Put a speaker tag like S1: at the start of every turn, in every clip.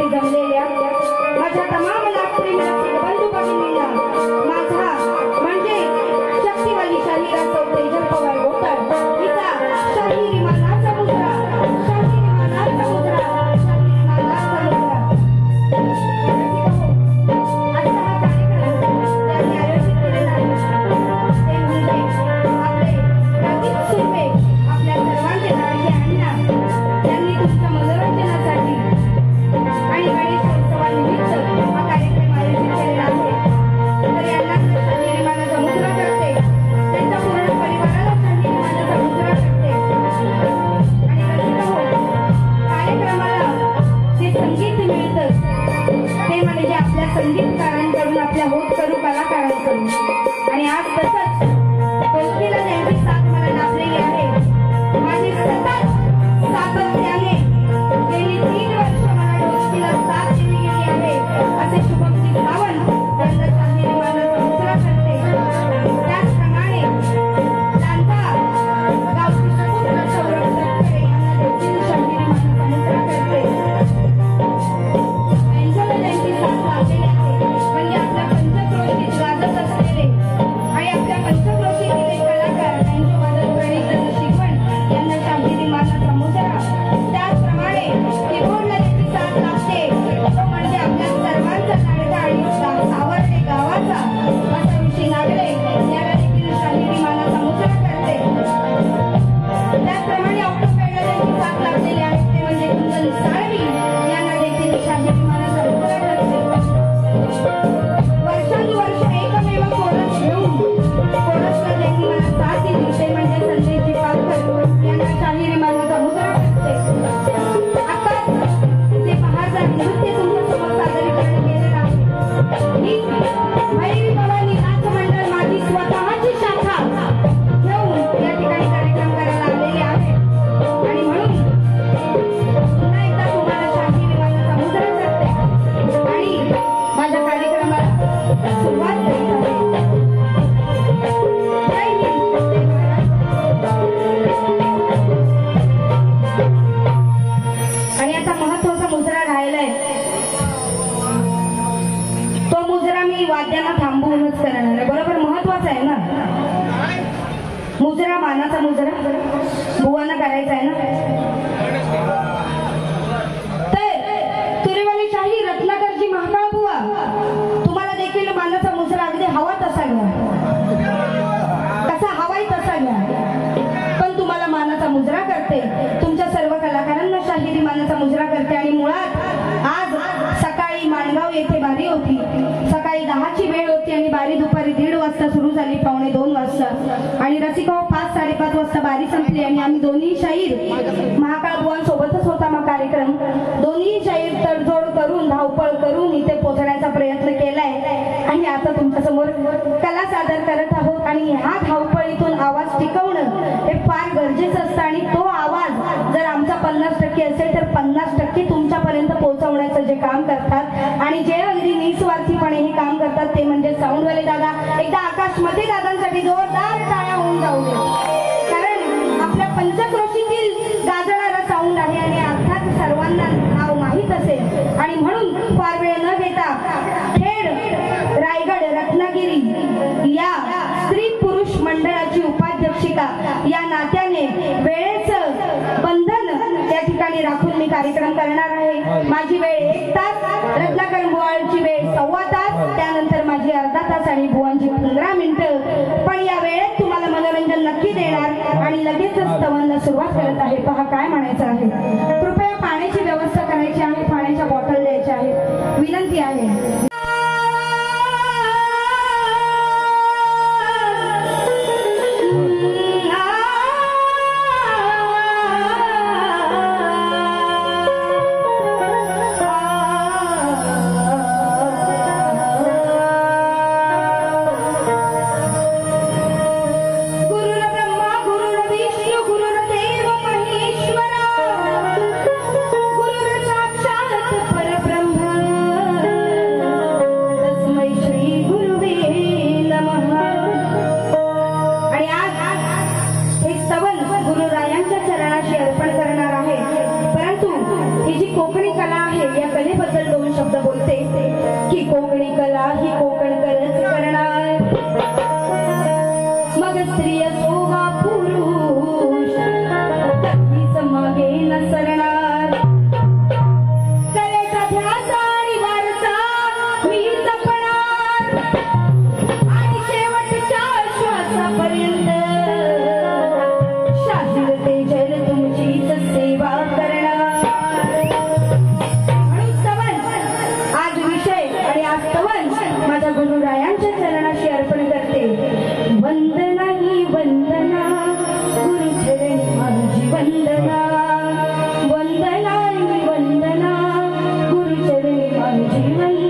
S1: साठी जमलेल्या माझ्या तमाम नागप्रेमी बंधू भगिनींना माझा म्हणजे शक्तिवाली शाहीर असो तेजल पवार गोताळ हिचा शाहिरी मानाचा मुद्रा, शाहिरी मानाचा मुद्रा, शाहिरी मानाचा मुद्रा। आजचा हा कार्यक्रम त्यांनी आयोजित केलेला आहे ते म्हणजे आपले राजीव सुर्वे, आपल्या सर्वांचे लाडके अण्णा यांनी तुमच्या मनोरंजनासाठी आणि गणेशोत्सवानिमित्त हा कार्यक्रम आयोजित केलेला आहे। तर यांना शाहिरी मानाचा मुद्रा करते, त्यांच्या पूर्ण परिवाराला शाहिरी मानाचा मुद्रा करते। आणि कार्यक्रमाला जे संगीत मिळतं ते म्हणजे आपल्या संगीतकारांकडून, आपल्या होतकरू कलाकारांकडून। आणि आज तसंच ढोलकीला ज्यांची साथ मला लाभलेली आहे, माझी सतत सातत्याने गेली 3 वर्ष मला ढोलकीला साथ दिली गेली आहे असे शुभमजी सावंत यांना शाहिरी मानाचा मुद्रा करते। त्याचप्रमाणे त्यांचा गावची सुपुत्र सौरभ तटकरे यांना देखील शाहिरी मानाचा मुद्रा करते। यांच्याला ज्यांची साथ लाभलेली आहे म्हणजे आपल्या पंचक्रोशीत गाजत असलेले आणि आपल्या पंचक्रोशीतील एक कलाकार त्यांच्या प्रणित शिकवण यांना शाहिरी मानाचा मुद्रा। त्याचप्रमाणे कीबोर्डला ज्याची साथ लाभते तो म्हणजे आपल्या सर्वांचा लाडका आणि सावर्डे गावाचा असा ऋषी नागरे याला देखील शाहिरी मानाचा मुद्रा करते। त्याचप्रमाणे ऑक्टोपेडला ज्यांची साथ लाभलेली आहे ते म्हणजे कुंदन साळवी यांना देखील शाहिरी मानाचा मुद्रा करते। वर्षानुवर्ष एकमेव कोरस घेऊन कोरसला ज्यांनी मला साथ दिली ते म्हणजे संदेशजी पालकर यांना शाहिरी मानाचा मुद्रा करते। आता जे बहारदार नृत्य तुमच्यासमोर सादरीकरण केलेलं आहे ही भैरवी भवानी नाच मंडळ माझी स्वतःची शाखा घेऊन या ठिकाणी कार्यक्रम करायला आलेले आहे। आणि म्हणून पुन्हा एकदा तुम्हाला शाहिरी मानाचा मुद्रा करते आणि माझ्या कार्यक्रमाला सुरुवात करीत आहे। जय हिंद, जय महाराष्ट्र। आणि आता महत्वाचा मुद्रा राहिलाय, तो मुद्रा मी वाद्यांना थांबवूनच करणार आहे, बरोबर? महत्वाचा आहे ना मुद्रा, मानाचा मुद्रा बुवांना करायचा आहे ना। तर तुरेवाली शाही रत्नाकरजी महाकाळ बुवा तुम्हाला देखील मानाचा मुद्रा अगदी हवा तसा घ्या, कसा हवाय तसा घ्या, पण तुम्हाला मानाचा मुद्रा करते। तुमच्या सर्व कलाकारांना शाहिरी मानाचा मुद्रा करते। आणि मुळात आज सकाळी माणगाव येथे बारी होती, सकाळी 10ची वेळ होती आणि बारी दुपारी 1:30 वाजता सुरू झाली, 1:45 वाजता। आणि रसिको 5-5:30 वाजता बारी संपली आणि आम्ही दोन्ही शाहीर महाकाळ बुवांसोबतच होता मग कार्यक्रम, दोन्ही शाहीर तडजोड करून धावपळ करून इथे पोहोचण्याचा प्रयत्न केलाय आणि आता तुमच्या समोर कला सादर करत आहोत। आणि ह्या धावपळीतून आवाज टिकवणं हे फार गरजेचं असतं आणि तो आवाज जर आमचा 50% असेल तर 50% तुमच्यापर्यंत पोहोचवण्याचं जे काम करतात आणि जे अगदी निस्वार्थीपणे हे काम करतात ते म्हणजे साऊंडवाले दादा। एकदा आकाशमध्ये दादांसाठी जोरदार टाळ्या होऊन जाऊ दे, कारण आपल्या पंचक्रोशीतील गाजणारा साऊंड आहे आणि अर्थात सर्वांना नाव माहीत असेल। आणि म्हणून फार वेळ न घेता खेड, रायगड, रत्नागिरी या स्त्री पुरुष मंडळाची उपाध्यक्षिका या नात्याने वेळेचं बंधन त्या ठिकाणी राखून मी कार्यक्रम करणार आहे। माझी वेळ 1 तास, रत्नाकर बुवांची वेळ 1.25 तास, त्यानंतर माझी अर्धा तास आणि बुवांची 15 मिनिटं। पण या वेळेत तुम्हाला मनोरंजन नक्की देणार आणि लगेचच स्तवनला सुरुवात करत आहे। पहा काय म्हणायचं आहे, कृपया पाण्याची व्यवस्था करायची आहे, पाण्याच्या बॉटल द्यायच्या आहेत, विनंती आहे। परब्रह्म ही जी कोकणी कला आहे या कलेबद्दल दोन शब्द बोलते की कोकणी कला ही कोकणकरच करणार, मग स्त्री असो वा पुरुष तत्तीच मागे न सरणार. कलेचा ध्यास आणि वारसा मी जपणार आणि शेवटच्या श्वासापर्यंत शाहीर तेजल तुमचीच सेवा करणार. म्हणून स्तवन आज विषय आणि आज स्तवन माझ्या गुरुरायांच्या चरणाशी अर्पण करते. वंदना ही वंदना गुरुचरणी माझी वंदना, वंदना ही वंदना गुरुचरणी माझी वंदना.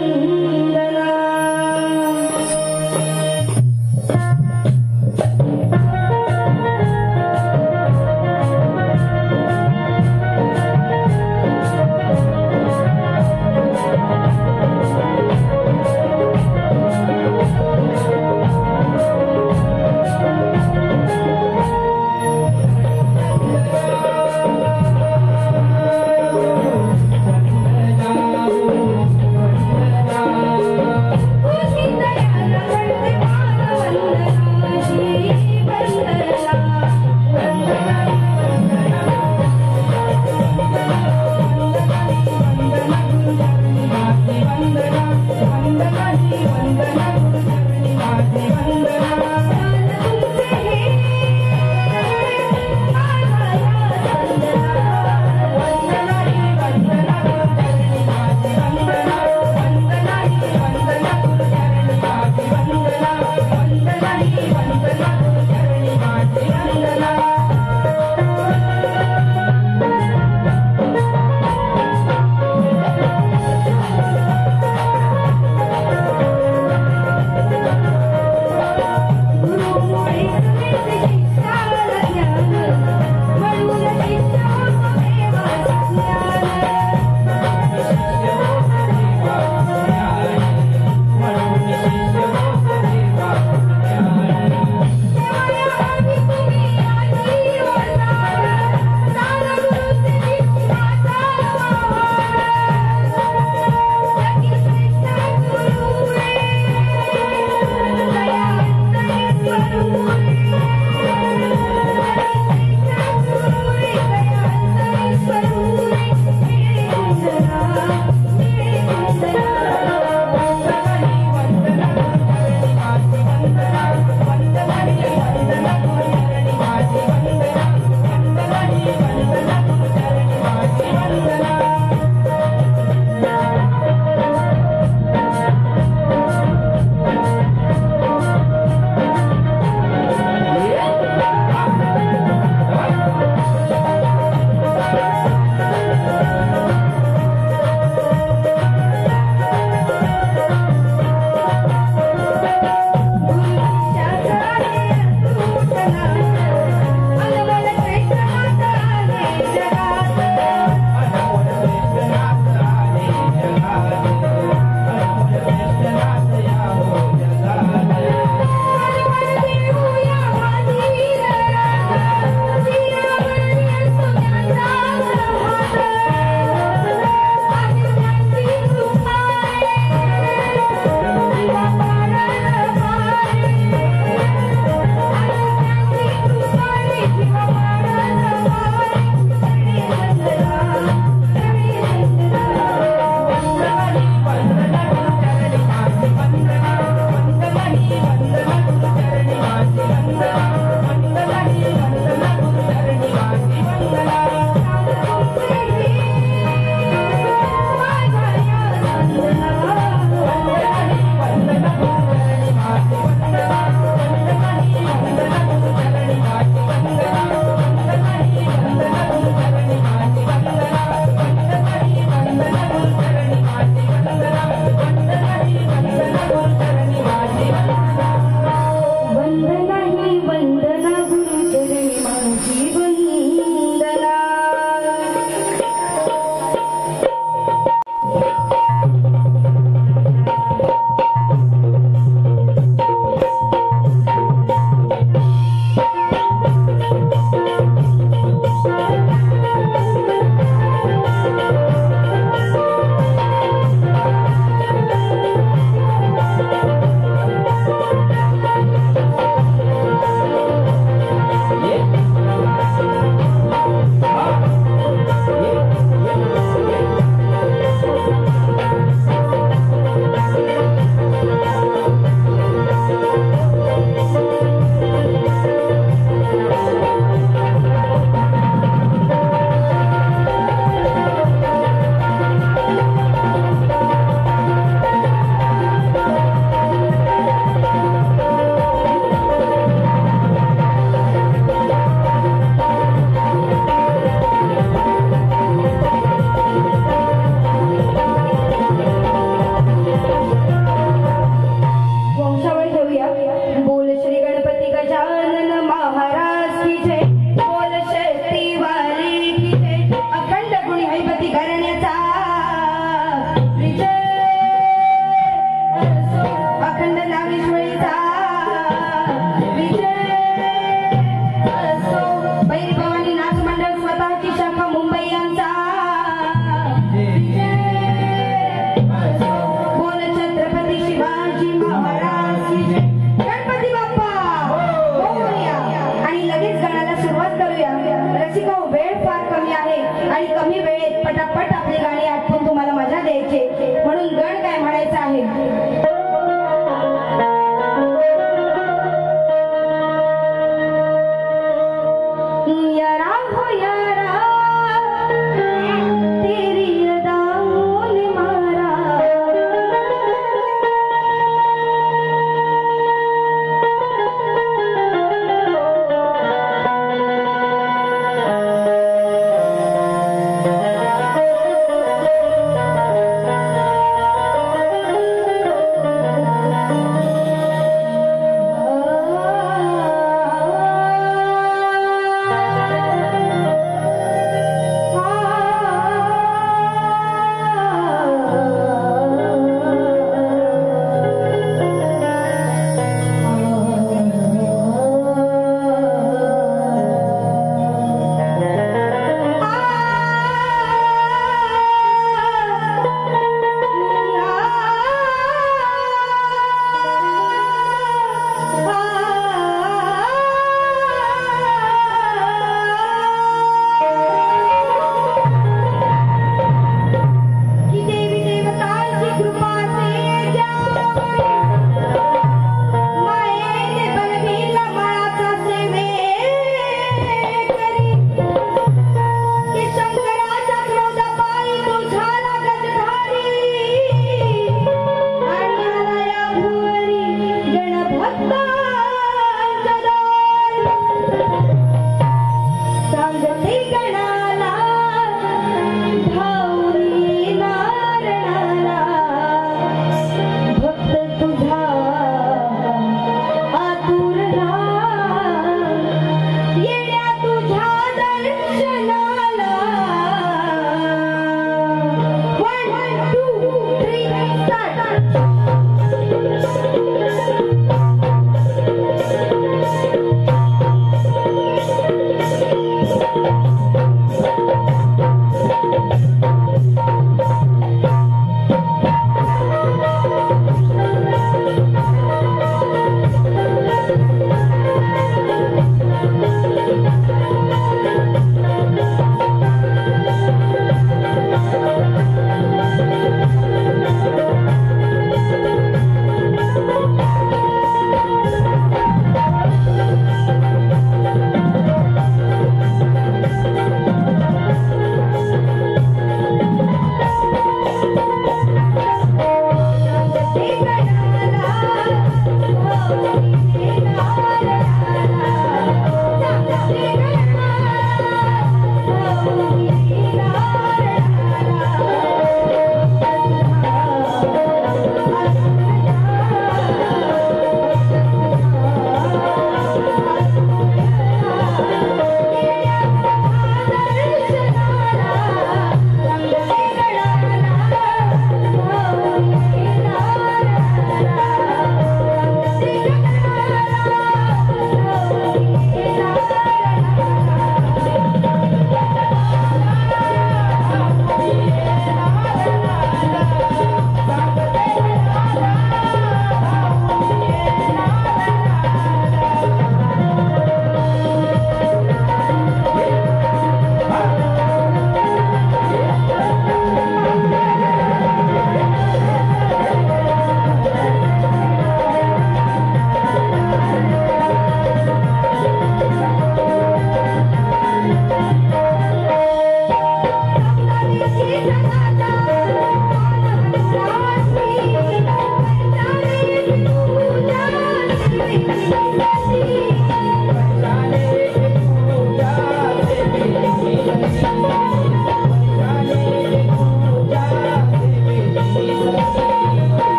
S1: गाण्याचा विजय असो, अखंड नागेश्वरीचा विजय असो, बैल भवानी नाच मंडळ स्वतःची शाखा मुंबई यांचा विजय असो, बोल छत्रपती शिवाजी महाराज की जय. गणपती बाप्पा मोरया. आणि लगेच गाण्याला सुरुवात करूया. रसिका, वेळ फार कमी आहे आणि कमी वेळेत पटापट आपली गाणी आठवून तुम्हाला मजा द्यायची, म्हणून गण काय म्हणायचं आहे. यारा हो यारा तेरी अदाओं ने मारा,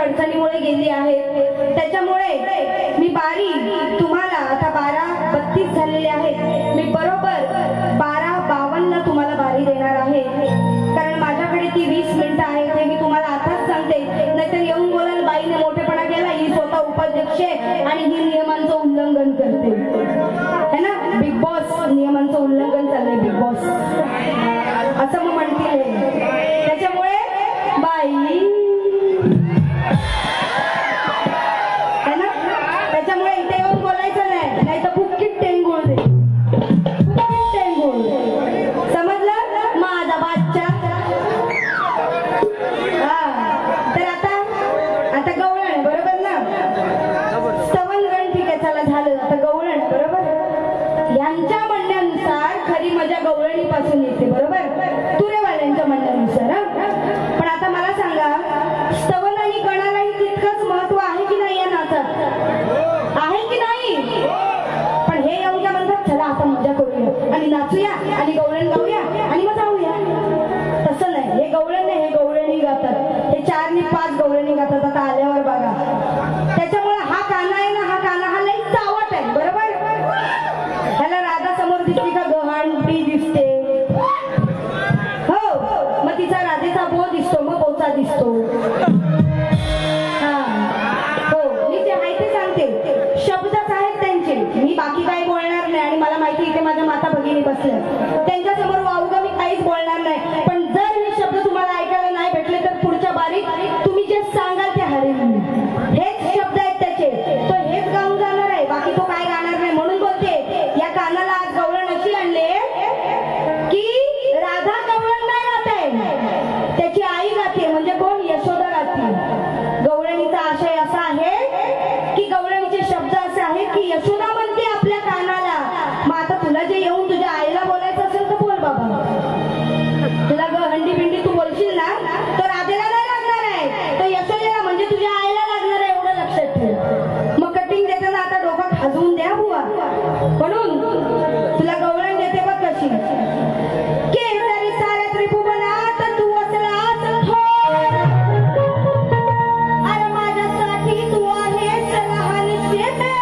S1: अडचणीमुळे गेली आहे. त्याच्यामुळे मी बारी तुम्हाला आता 12:32 झालेले आहेत. मी बरोबर 12:52 तुम्हाला बारी देणार आहे. कारण माझ्याकडे ती 20 मिनिटं आहेत हे मी तुम्हाला आताच सांगते. नाहीतर येऊन बोलाल बाईने मोठेपणा केला, ही स्वतः उपाध्यक्ष आहे आणि ही नियमांचं उल्लंघन करते है ना. बिग बॉस नियमांचं उल्लंघन चाललंय बिग बॉस असं मग म्हणतील. त्याच्यामुळे बाई है ना, त्याच्यामुळे इथे येऊन बोलायचं नाही, नाही तर बुक्कीट टेंगुळ दे, बुक्कीट टेंगुळ. समजलं माझा बाच्चा. हा तर आता गवळण आहे बरोबर ना. स्तवनगण ठीक आहे चला झालं. आता गवळण बरोबर. यांच्या म्हणण्यानुसार खरी मजा गवळणीपासून येते बरोबर, तुरेवाल्यांच्या म्हणण्यानुसार. पण आता मला सांगा, स्तवन आणि गणालाही तितकंच महत्व आहे की नाही या नाचात, आहे की नाही. पण हे येऊन काय म्हणतात, चला आता मजा करूया आणि नाचूया आणि गवळण गाऊया आणि मग जाऊया. तसं नाही, हे गवळण नाही, हे गवळणी गातात. हे 4 आणि 5 गवळणी गातात आता आल्यावर बघा. त्याच्यामुळे हा काना आहे ना, हा काना हा लई चावट आहे बरोबर. ह्याला राधा समोर दिसली का गहाणपी दिसते. हो मग तिचा राधेचा बो दिसतो, मग बोचा दिसतो. हा हो मी जे आहे ते सांगते. शब्दच आहेत त्यांचे, मी बाकी काही बोलणार नाही. आणि मला माहिती इथे माझ्या माता भगिनी बसल्या, त्यांच्यासमोर वावगं मी काहीच बोलणार नाही. पण जर हे शब्द तुम्हाला ऐकायला नाही भेटले तर पुढच्या बारीक तुम्ही जे सांगाल ते हरेल. हेच शब्द आहेत त्याचे, तो हेच गाऊन जाणार आहे, बाकी तो काय गाणार नाही. म्हणून बोलते या कानाला आज गवळण अशी आणले की राधा गवळण नाही गाते, त्याची आई गाते. म्हणजे कोण, यशोदा गाते. गवळणीचा आशय असा आहे की गवळणीचे शब्द असे आहेत की यशोदा म्हणते आपल्या कानाला, मग आता तुला जे येऊन तुझ्या आईला बोलायचं असेल तर बोल बाबा. तुला हंडी बिंडी तू बोलशील ना तर राधेला नाही लागणार आहे, तर यशोदेला म्हणजे तुझ्या आईला लागणार आहे, एवढं लक्षात ठेव. मग कटिंग देताना आता डोकं खाजवून द्या बुवा. म्हणून तुला गवळण देते बघ कशी. केसरी साऱ्या त्रिभुवनात तू असलास थोर, अरे माझ्यासाठी तू आहेस लहान शेते.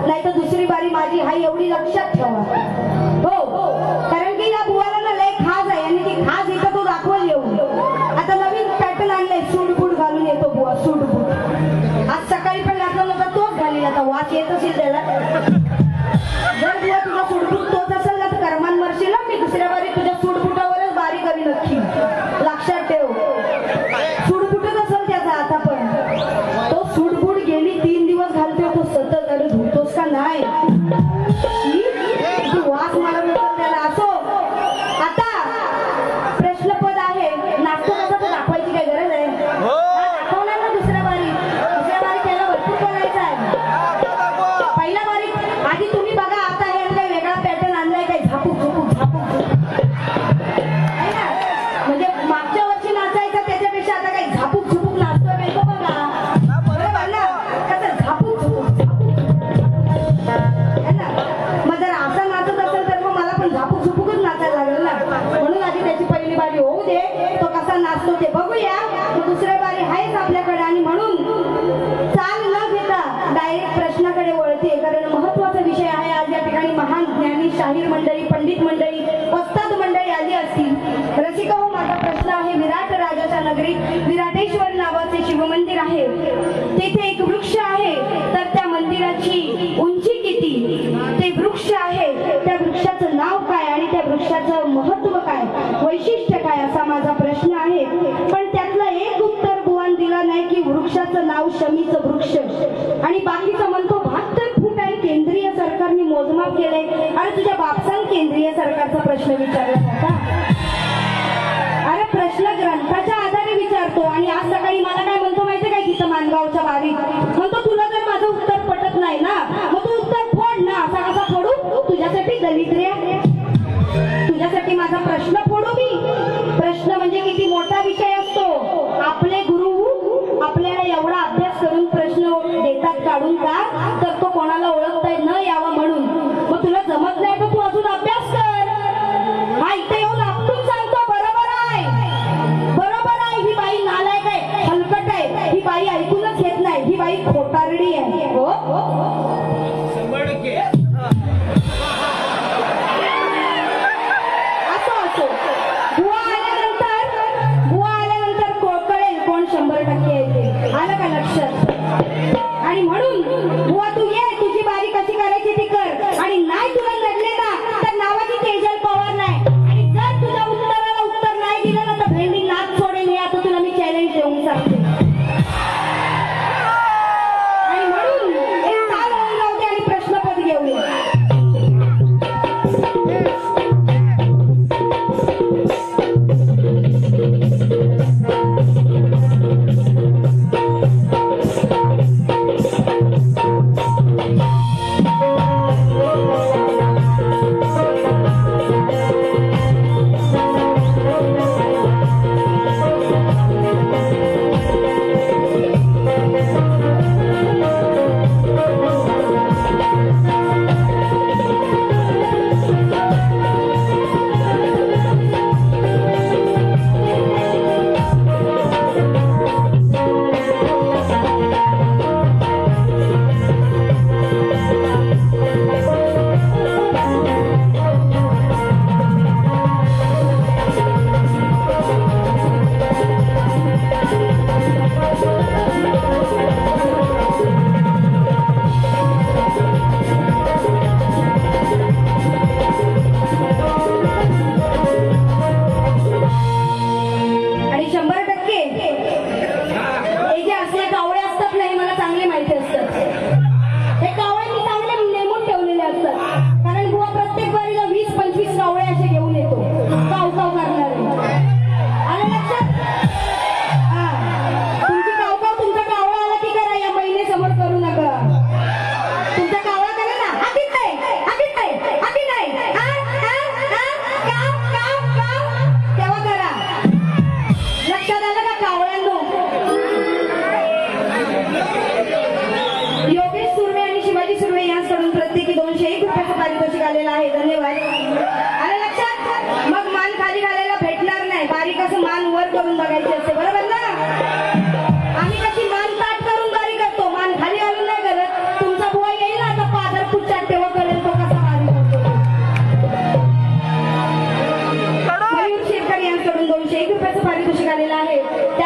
S1: नाही तर दुसरी बारी माझी हाय एवढी लक्षात ठेवा. हो, कारण की या बुवाला ना लय खाज आहे आणि ती खाज इथं तो दाखवल येऊ. आता नवीन पॅटर्न आणलंय, सूटबूट घालून येतो बुवा, सूटबूट. आज सकाळी पण घातला नव्हता तोच घालील, आता वाच येत असेल त्याला. जर बुवा तुझा सूटबूट तोच असेल ना तर करमान मरशील ना, मी दुसऱ्या बारी तुझ्या सूटबुटावरच बारी करी नक्की, लक्षात ठेव. सूटबूटच असेल त्याचा आता पण. तो सूटबूट गेली 3 दिवस घालतोय तो सतत, अरे धुतोस का नाही वास मला मिळतो त्याला. असो, आता प्रश्नपद आहे, नाचतो कसा तो दाखवायची काय गरज आहे? दाखवणार ना दुसऱ्या बारी त्याला भरपूर बोलायचं आहे. पहिल्या बारी आधी तुम्ही बघा, आता हे काही वेगळा पॅटर्न आणलाय काय, झापूक झुपूक झापूक आहे ना. म्हणजे मागच्या वर्षी नाचायचं त्याच्यापेक्षा आता काही झापूक झुपूक नाचतोय नाही तो बघा, बरोबर ना. कसं झापूक झुपूक है ना. मग जर असं नाचत असेल तर मग मला पण झापूक झुपूकच नाचायला लागेल ना. म्हणून आधी त्याची पहिली बारी होऊ दे, तो कसा नाचतो ते बघूया. मग दुसऱ्या बारी आहेच आपल्याकडे. आणि म्हणून चाल न घेता डायरेक्ट प्रश्नाकडे वळते, कारण महत्वाचा विषय आहे आज. या ठिकाणी महान ज्ञानी, शाहीर मंडळी, पंडित मंडळी, वस्ताद मंडळी आली असतील. रसिका हो, माझा प्रश्न आहे, विराट राजाच्या नगरीत विराटेश्वर नावाचे शिवमंदिर आहे. तेथे एक वृक्ष आहे, तर त्या मंदिराची उंची किती? ते वृक्ष आहे, त्या वृक्षाचं नाव काय आणि त्या वृक्षाचं महत्व काय, वैशिष्ट्य काय, असा माझा प्रश्न आहे. पण त्यातलं एक उत्तर बुवान दिला नाही की वृक्षाचं नाव शमीचं वृक्ष आणि बाकीचं म्हणतो 72 फूट आहे, केंद्रीय सरकारने मोजमाप केलंय. आणि तुझ्या बापसान केंद्रीय सरकारचा प्रश्न विचारला होता. अरे प्रश्न ग्रंथाच्या आधारे विचारतो. आणि आज सकाळी मला काय म्हणतो माहितीये काय, तिथं मानगावच्या वारीत म्हणतो, तुला जर माझं उत्तर पटत नाही ना मग तू उत्तर फोड ना. असा कसा फोडू? तुझ्यासाठी दलिद्र्या, तुझ्यासाठी माझा प्रश्न फोडू मी? प्रश्न म्हणजे किती मोठा विषय असतो. आपले गुरु आपल्याला एवढा अभ्यास करून प्रश्न देतात काढून का, तर तो कोणाला ओळखता न यावा म्हणून. मग तुला जमत नाही तर तू अजून अभ्यास कर. हा इथे येऊन आपटून सांग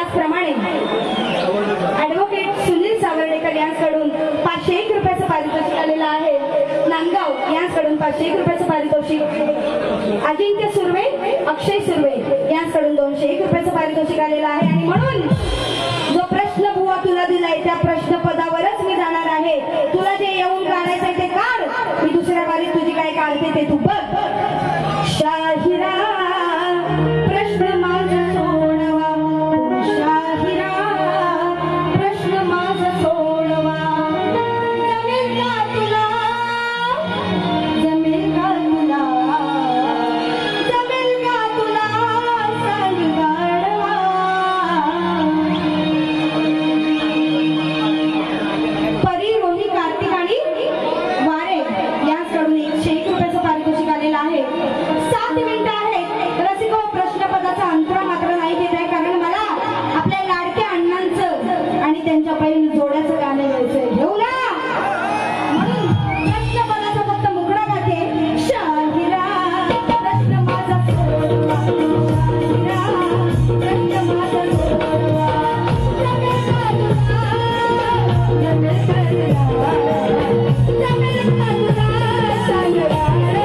S1: त्याचप्रमाणे ऍडव्होकेट सुनील सावर्डेकर यांकडून 501 रुपयाचं पारितोषिक आलेलं आहे. नांदगाव यांकडून 501 रुपयाचं पारितोषिक. अजिंक्य सुर्वे, अक्षय सुर्वे यांकडून 201 रुपयाचं पारितोषिक आलेलं आहे. आणि म्हणून जो प्रश्न बुवा तुला दिलाय त्या प्रश्न पदावरच मी जाणार आहे. तुला जे येऊन काढायचंय ते काढ. मी दुसऱ्या बारीत तुझी काय काढते ते तू बघ. शाहिरा प्रश्न माझा सोडवा, शाहिरा प्रश्न माझा सोडवा. जमेल का तुला, जमेल का तुला, जमेल का तुला सांग गाढवा. परी, रोही, कार्तिक आणि वारे यांकडून 101 रुपयाचं पारितोषिक आलेलं आहे. 7 मिनिटं आहेत. रसिको, प्रश्नपदाचा अंतरा मात्र नाही देत आहे, कारण मला आपल्या लाडक्या अण्णांचं आणि त्यांच्या बहीण जोड्याचं गाणं घ्यायचंय. घेऊ ना. म्हणून प्रश्नपदाचा फक्त मुकडा गाते. शाहिरा प्रश्न माझा सोडवा, शाहिरा प्रश्न माझा सोडवा. जमेल का तुला, जमेल का तुला, जमेल का तुला सांग गाढवा.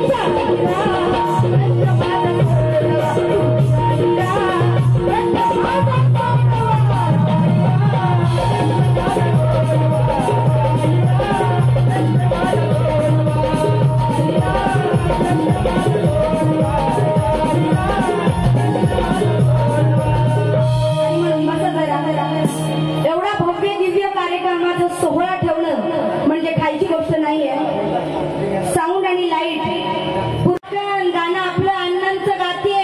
S1: शाहिरा प्रश्न माझा सोडवा, शाहिरा प्रश्न माझा एवढा भव्य दिव्य कार्यक्रमाचा सोहळा ठेवणं म्हणजे खायची गोष्ट नाहीये. साऊंड आणि लाईट पुरण गाणं आपलं अण्णांचं गाते,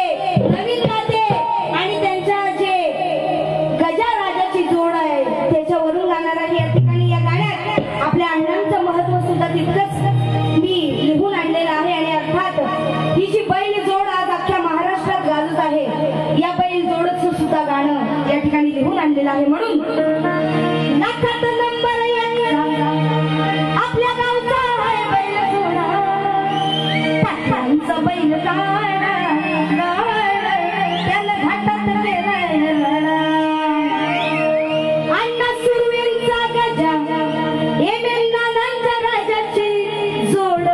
S1: नवीन गाते. आणि त्यांच्या जे गजाराजाची जोड आहे त्याच्यावरून गाणार आहे. या ठिकाणी या गाण्यात आपल्या अण्णांचं महत्व सुद्धा तितकंच मी लिहून आणलेलं आहे. आणि अर्थात ही जी बैल जोड आज अख्ख्या महाराष्ट्रात गाजत आहे, या बैल जोडचं सुद्धा गाणं या ठिकाणी लिहून आणलेलं आहे. म्हणून लाखात नंबर यांचा आपल्या गावचा आहे बैल जोडा. पाटलांचा बैल काढा, त्याला घाटात नेला. अण्णा सुर्वेंचा गजा, एम नानांच्या राजाची जोड.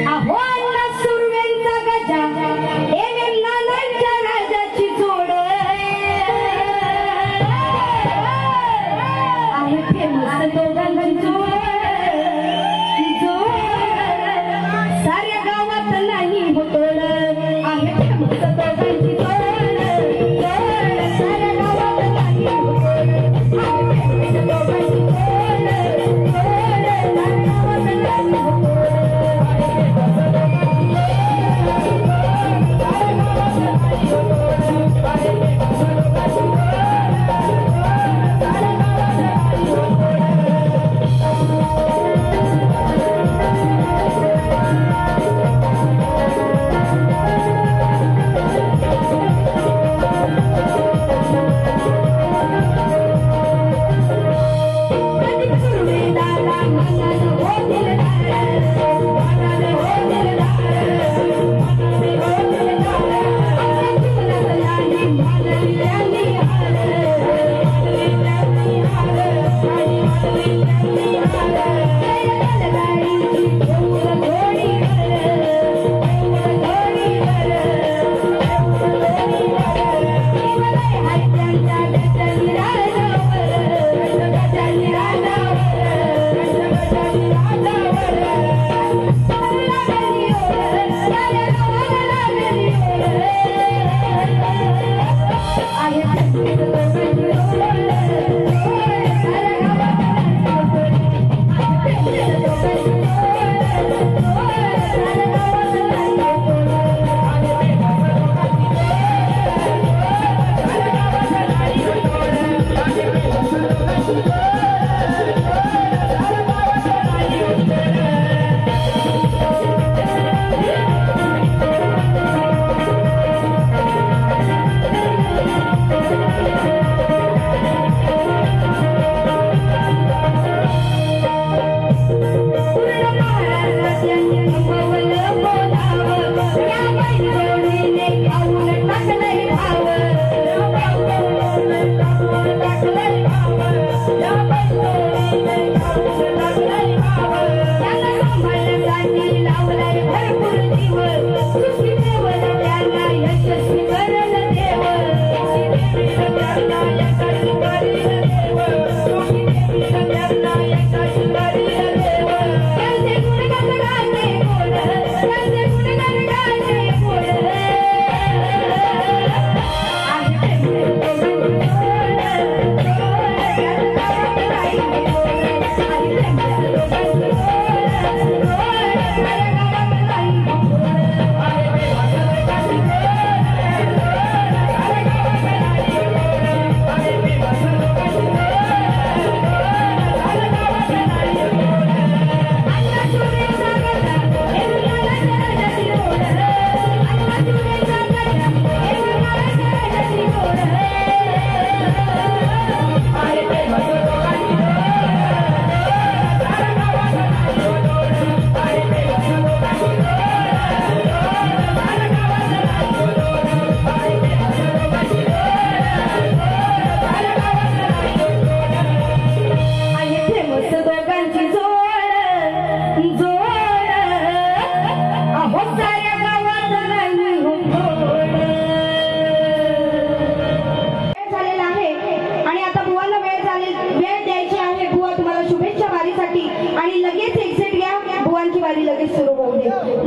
S1: अहो अण्णा सुर्वेंचा गजा, एम नानांच्या राजाची जोड. आणि लगेच एक्झिट घ्या. बुवांची वारी लगेच सुरू होऊ दे.